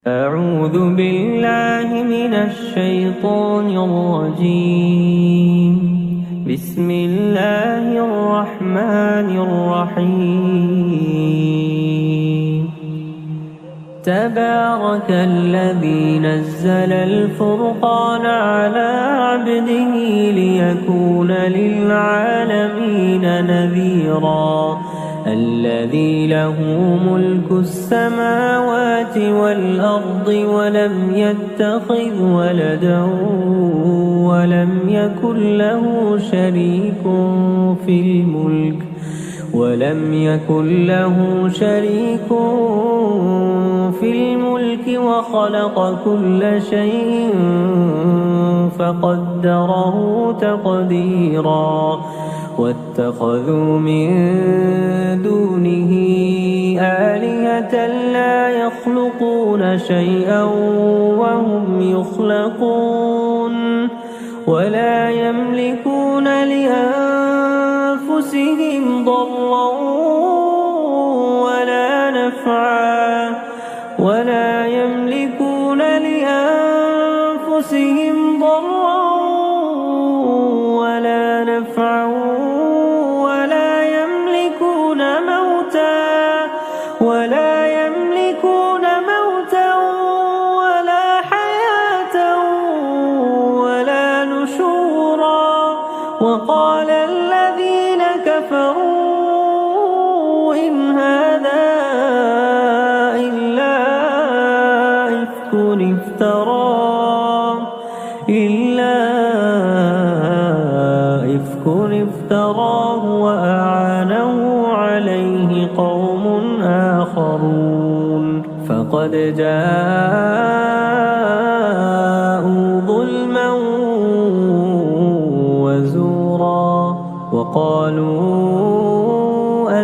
أعوذ بالله من الشيطان الرجيم. بسم الله الرحمن الرحيم. تبارك الذي نزل الفرقان على عبده ليكون للعالمين نذيرا. الذي له ملك السماوات والأرض ولم يتخذ ولدا ولم يكن له شريك في الملك وخلق كل شيء فقدره تقديرا. واتخذوا من دونه آلهة لا يخلقون شيئا وهم يخلقون ولا يملكون لأنفسهم ضرا ولا نفعا ولا يملكون موتا ولا حياة ولا نشورا. وقال الذين كفروا إن هذا إلا إفك افتراه وأعانه عليه قوم آخرون فقد جاءوا ظلما وزورا. وقالوا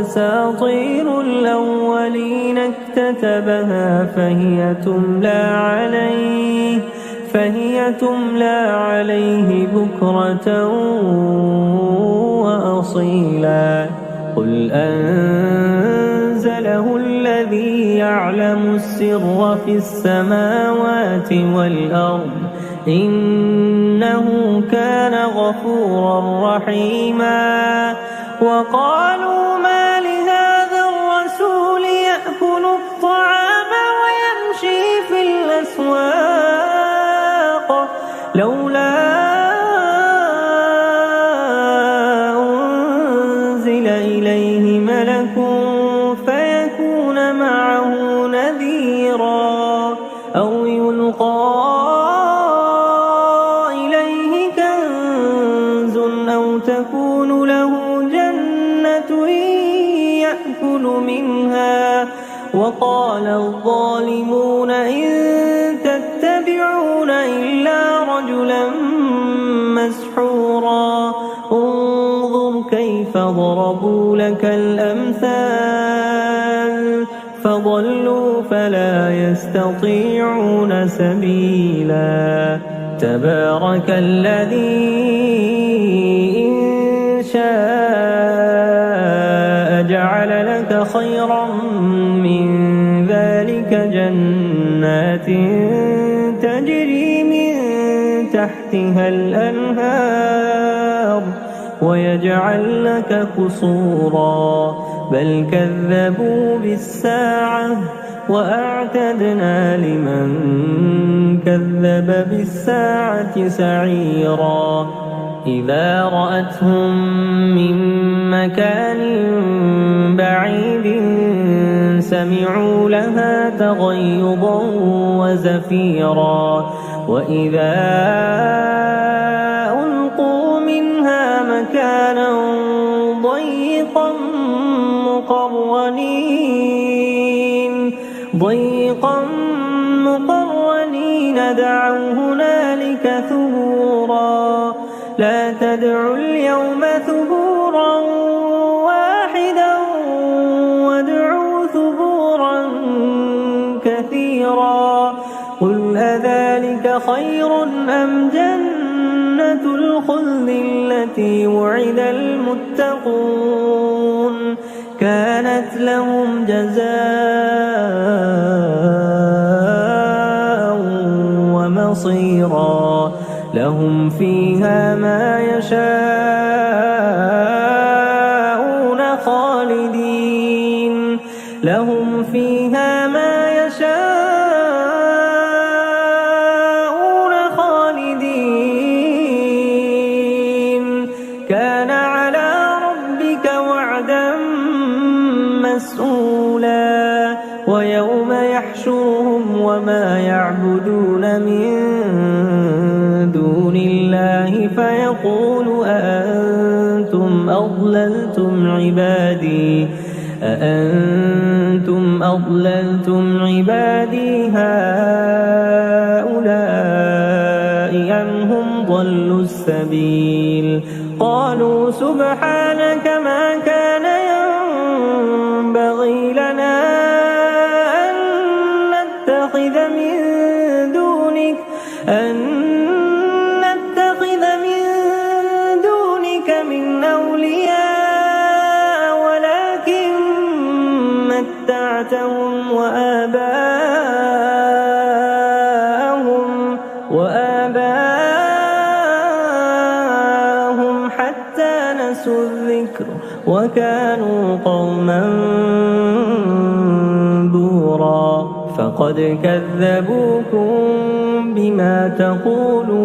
أساطير الأولين اكتتبها فهي تملى عليه بكرة وأصيلا. قل أنزله الذي يعلم السر في السماوات والأرض إنه كان غفورا رحيما. وقالوا ما لهذا الرسول يأكل الطعام ويمشي في الأسواق لولا أنزل إليه ملك فيكون معه نذيرا أو يلقى إليه كنز أو تكون له جنة يأكل منها. وقال الظالمون إن تتبعون إلا رجلا مسحورا. انظر كيف ضربوا لك الأمثال فضلوا فلا يستطيعون سبيلا. تبارك الذي إن شاء جعل لك خيرا من ذلك جنات تجري من تحتها الأنهار ويجعل لك قصورا. بل كذبوا بالساعة وأعتدنا لمن كذب بالساعة سعيرا. إذا رأتهم من مكان بعيد سمعوا لها تغيظا وزفيرا. وإذا ألقوا منها مكانا ضيقا مقرنين دعوا هنالك ثبورا. لا تدعوا اليوم ثبورا واحدا وادعوا ثبورا كثيرا. قل أذلك خير أم جنة الخلد التي وعد المتقون كانت لهم جزاء بصيرا لهم فيها ما يشاءون خالدين لهم فيها ما يشاءون خالدين كان على ربك وعدا مسئولا ويوم يحشرهم وما يعبدون من دون الله فيقول أأنتم أضللتم عبادي هؤلاء أم هم ضلوا السبيل قالوا سبحانك ما كان ينبغي لنا أن نتخذ من دونك من أولياء ولكن متعتهم وآباءهم حتى نسوا الذكر وكانوا قوما بورا فقد كذبوكم بما تقولون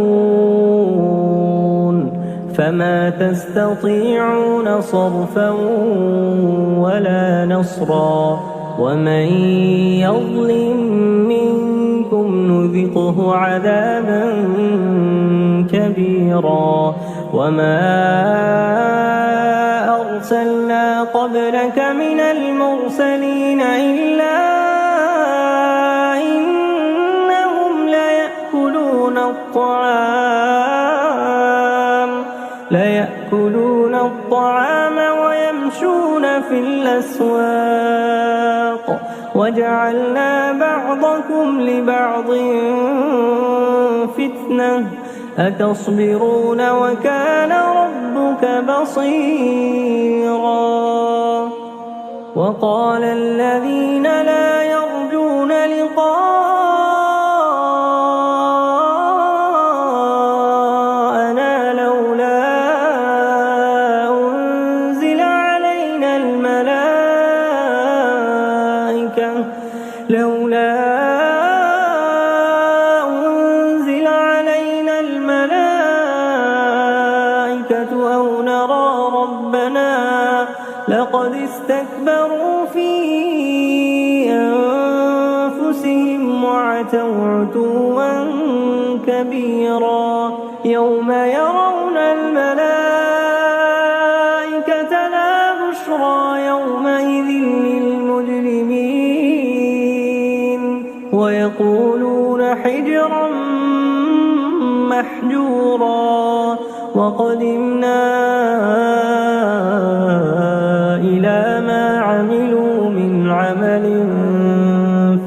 فما تستطيعون صرفا ولا نصرا ومن يظلم منكم نذقه عذابا كبيرا وما أرسلنا قبلك من المرسلين إلا إنهم ليأكلون الطعام ويمشون في الأسواق وجعلنا بعضكم لبعض فتنة أتصبرون وكان ربك بصيرا وقال الذين لا يرجون لقاءنا لولا أنزل علينا الملائكة أو نرى ربنا لقد استكبروا في أنفسهم وعتوا عتوا كبيرا يوم يرون الملائكة لا بشرى يومئذ للمجرمين ويقولون حجرا محجورا وقدمنا إلى ما عملوا من عمل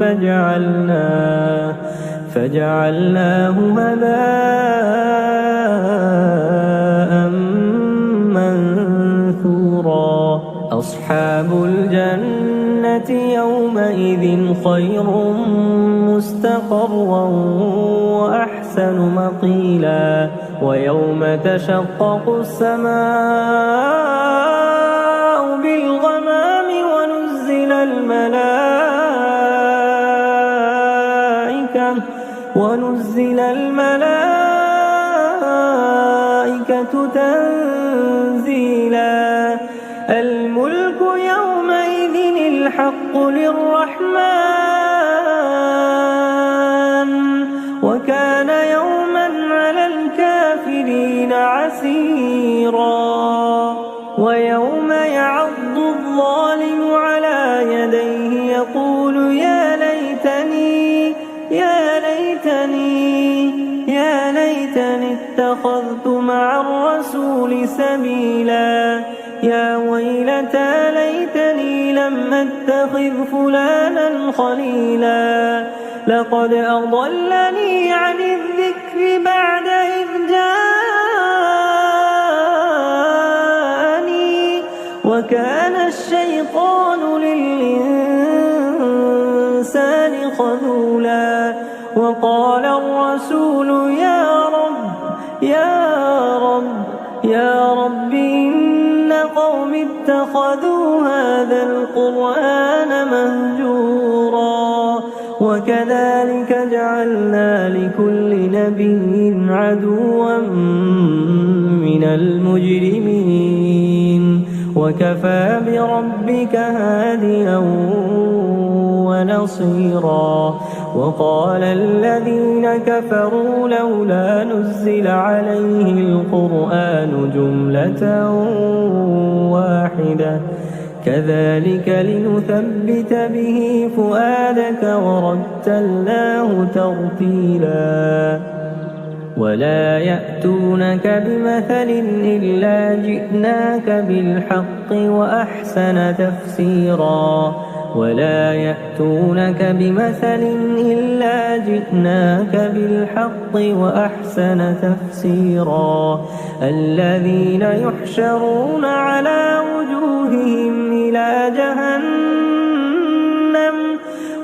فجعلناه هباء منثورا أصحاب الجنة يومئذ خير مستقرا وأحسن مقيلا ويوم تشقق السماء بالغمام ونزل الملائكة تنزيلا الملك يومئذ الحق للرحمن وكان يوما على الكافرين عسيرا ويوم يعض الظالم على يديه يقول يا ليتني اتخذت مع الرسول سبيلا يا ويلتى ليتني لم أتخذ فلانا خليلا لقد أضلني عن الذكر بعد إذ جاءني وكان الشيطان للإنسان خذولا وقال الرسول رب إن قوم اتخذوا هذا القرآن مهجورا وكذلك جعلنا لكل نبي عدوا من المجرمين وكفى بربك هاديا ونصيرا وقال الذين كفروا لولا نزل عليه القرآن جملة واحدة كذلك لنثبت به فؤادك ورتلناه ترتيلا ولا يأتونك بمثل إلا جئناك بالحق وأحسن تفسيرا ولا يأتونك بمثل إلا جئناك بالحق وأحسن تفسيرا الذين يحشرون على وجوههم إلى جهنم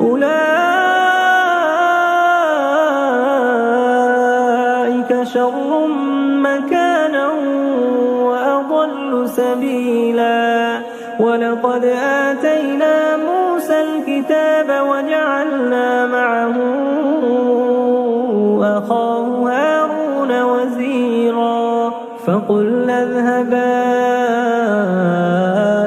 أولئك شر مكانا وأضل سبيلا ولقد آتينا موسى الكتاب وجعلنا معه أخاه هارون وزيرا فقلنا اذهبا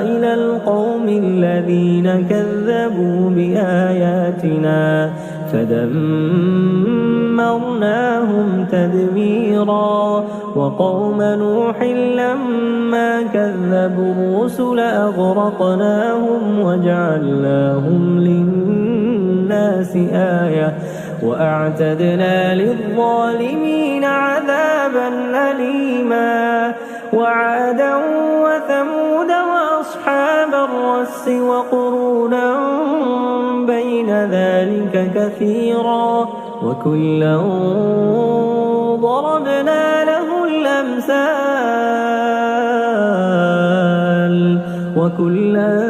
إلى القوم الذين كذبوا بآياتنا فدمرناهم تدميرا وقوم نوح لما كذبوا الرسل أغرقناهم وجعلناهم للناس آية وأعتدنا للظالمين عذابا أليما وعادا وثمود وأصحاب الرس وقرونا بين ذلك كثيرا وكلا ضربنا له الأمثال وكلا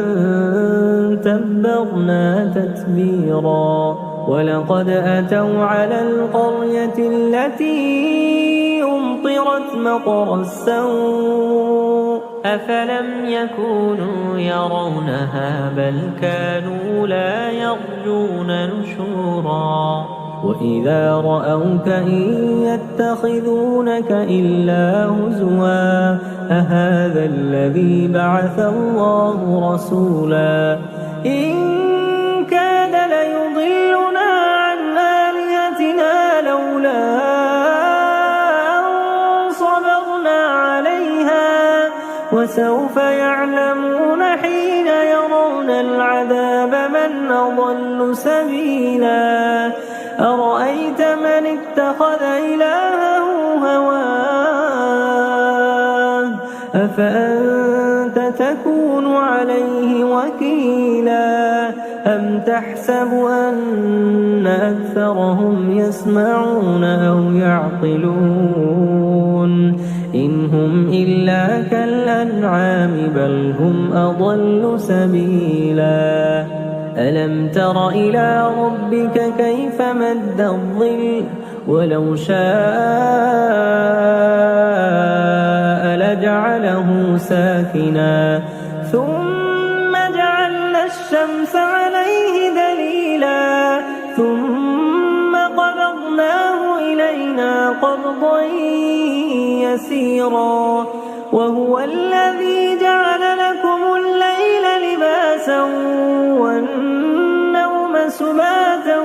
تبرنا تتبيرا ولقد أتوا على القرية التي أمطرت مطر السوء أفلم يكونوا يرونها بل كانوا لا يرجون نشورا وإذا رأوك إن يتخذونك إلا هزوا أهذا الذي بعث الله رسولا إن كاد ليضلنا عن آلهتنا لولا أن صبرنا عليها وسوف يعلمون حين يرون العذاب من أضل سبيلا أرأيت من اتخذ إلهه هواه أفأنت تكون عليه وكيلا أم تحسب أن أكثرهم يسمعون أو يعقلون إن هم إلا كالأنعام بل هم أضل سبيلا ألم تر إلى ربك كيف مد الظل ولو شاء لجعله ساكنا ثم جعلنا الشمس عليه دليلا ثم قبضناه إلينا قبضا يسيرا وهو الذي جعل لكم الليل لباسا والنوم سباتا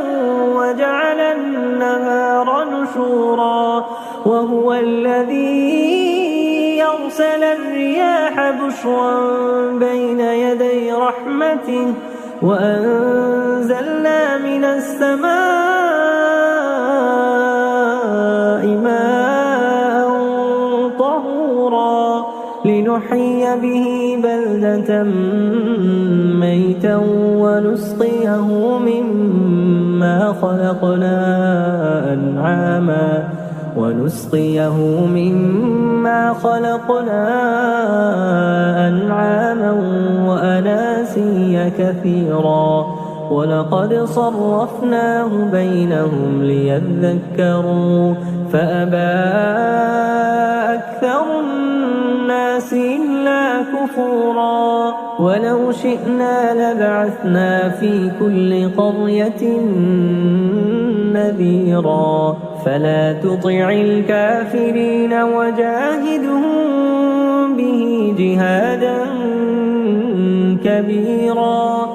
وجعل النهار نشورا وهو الذي يرسل الرياح بشرا بين يدي رحمته وأنزلنا من السماء ماء طهورا لنحيي به بلدة ميتا ونسقيه مما خلقنا أنعاما وأناسيا كثيرا ولقد صرفناه بينهم ليذكروا فأبى أكثر الناس كفورا ولو شئنا لبعثنا في كل قرية نذيرا فلا تطع الكافرين وجاهدهم به جهادا كبيرا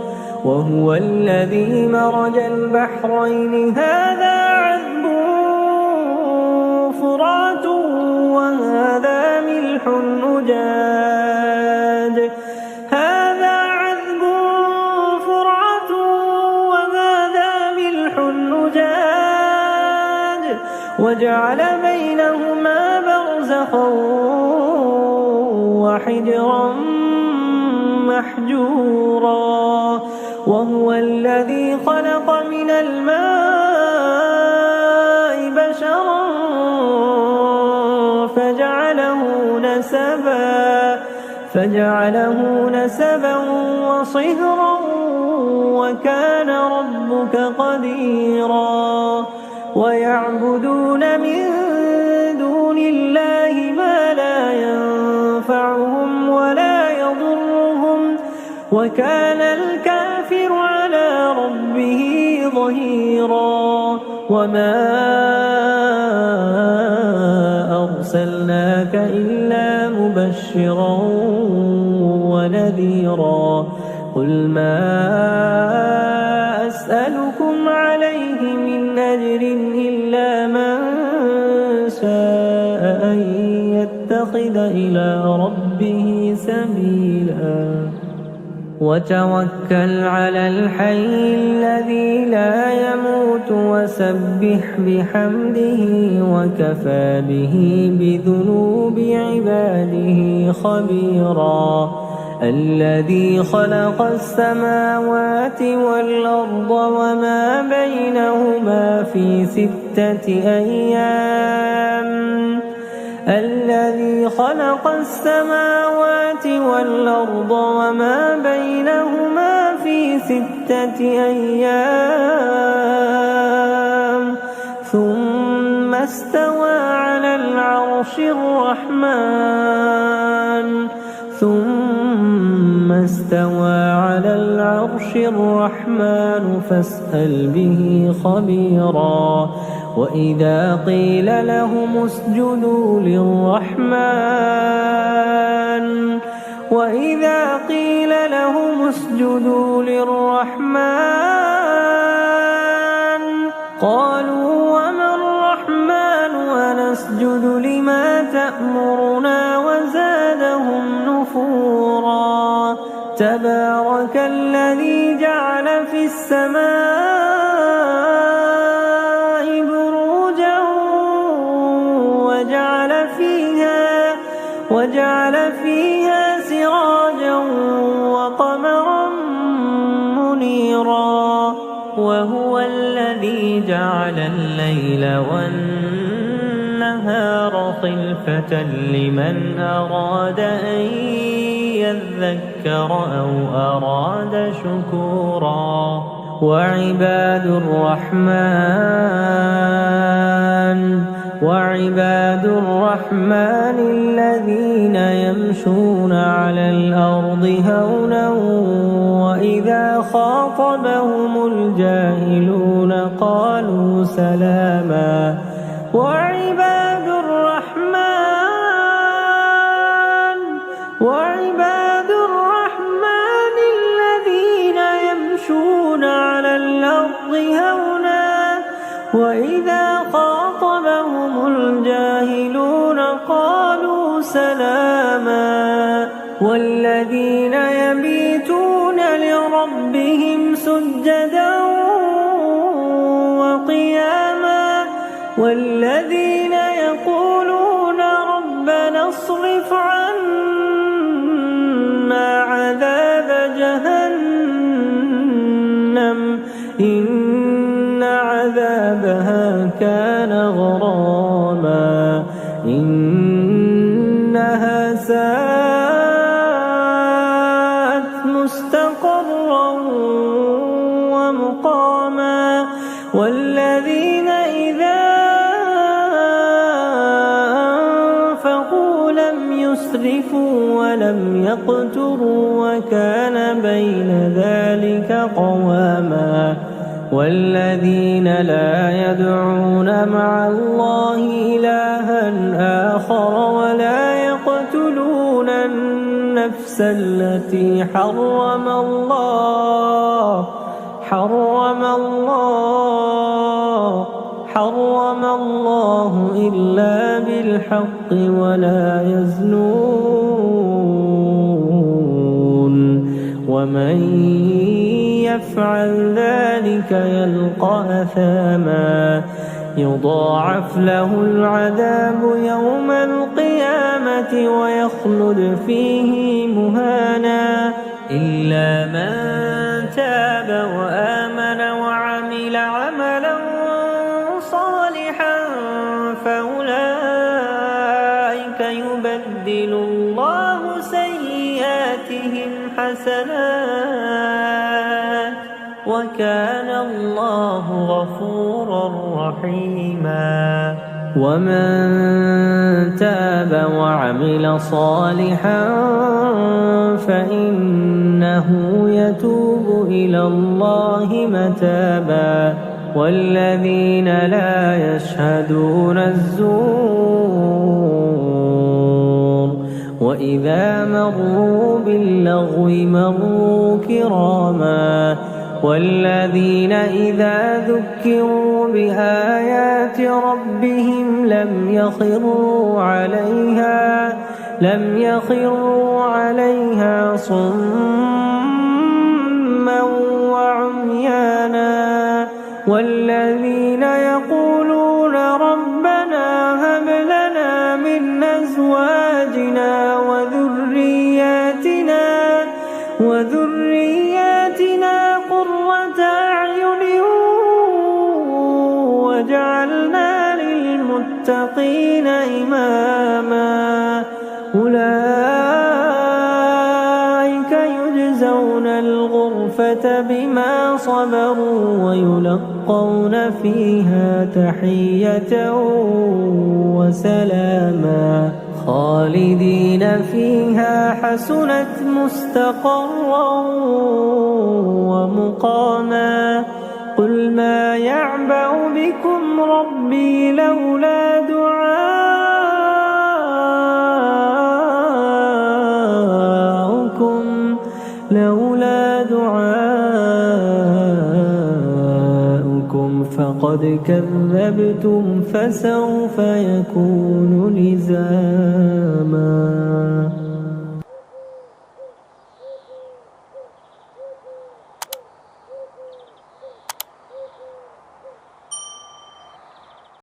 وهو الذي مرج البحرين هذا عذب فرات وهذا ملح أجاج هذا عذب فرات وهذا ملح أجاج وجعل بينهما برزخا وحجرا محجورا وهو الذي خلق من الماء بشرا فجعله نسبا وصهرا وكان ربك قديرا ويعبدون من دون الله ما لا ينفعهم ولا يضرهم وكان الكافر على ربه ظهيرا وما أرسلناك إلا مبشرا ونذيرا قل ما أسألكم عليه من أجر إلا من شاء أن يتخذ إلى ربه سبيلا وتوكل على الحي الذي لا يموت وسبح بحمده وكفى به بذنوب عباده خبيرا الذي خلق السماوات والأرض وما بينهما في 6 أيام الذي خلق السماوات والأرض وما بينهما في 6 أيام ثم استوى على العرش الرحمن فاسأل به خبيرا وإذا قيل لهم اسجدوا للرحمن قالوا وما الرحمن ونسجد لما تأمرنا وزادهم نفورا تبارك الذي جعل في السماء بروجا وجعل فيها سراجا وقمرا منيرا وهو الذي جعل الليل والنهار خلفة لمن أراد أن يذكر أو أراد شكورا وعباد الرحمن الذين يمشون على الأرض هونا وإذا خاطبهم الجاهلون قالوا سلاما وعباد الرحمن الذين يمشون على الأرض هونا وإذا خاطبهم الجاهلون قالوا سلاما والذين يبيتون لربهم سجدا وقياما والذين يقولون ربنا اصرف عنا عذاب جهنم إن عذابها كان غراما إنها ساءت مستقرا ومقاما والذين إذا أنفقوا لم يسرفوا يسرفوا ولم يقتروا وكان بين ذلك قواما والذين لا يدعون مع الله إلها آخر ولا يقتلون النفس التي حرم الله إلا بالحق ولا يزنون ومن يفعل ذلك يلقى أثاما يضاعف له العذاب يوم القيامة ويخلد فيه مهانا إلا من تاب وآمن وعمل عملا صالحا فأولئك يبدل الله سيئاتهم حسنات وكان الله غفورا رحيما ومن تاب وعمل صالحا فإنه يتوب إلى الله متابا والذين لا يشهدون الزور وإذا مروا باللغو مروا كراما والذين إذا ذكروا بآيات ربهم لم يخروا عليها صما وعميانا والذين يقولون ربنا هب لنا من أزواجنا وذرياتنا قرة أعين وجعلنا للمتقين إماما أولئك يجزون الغرفة بما صبروا ويلقون فيها تحية وسلاما خالدين فيها حسنت مستقرا ومقاما قل ما يعبأ بكم ربي لولا دعاؤكم فقد كذبتم فسوف يكون لزاما.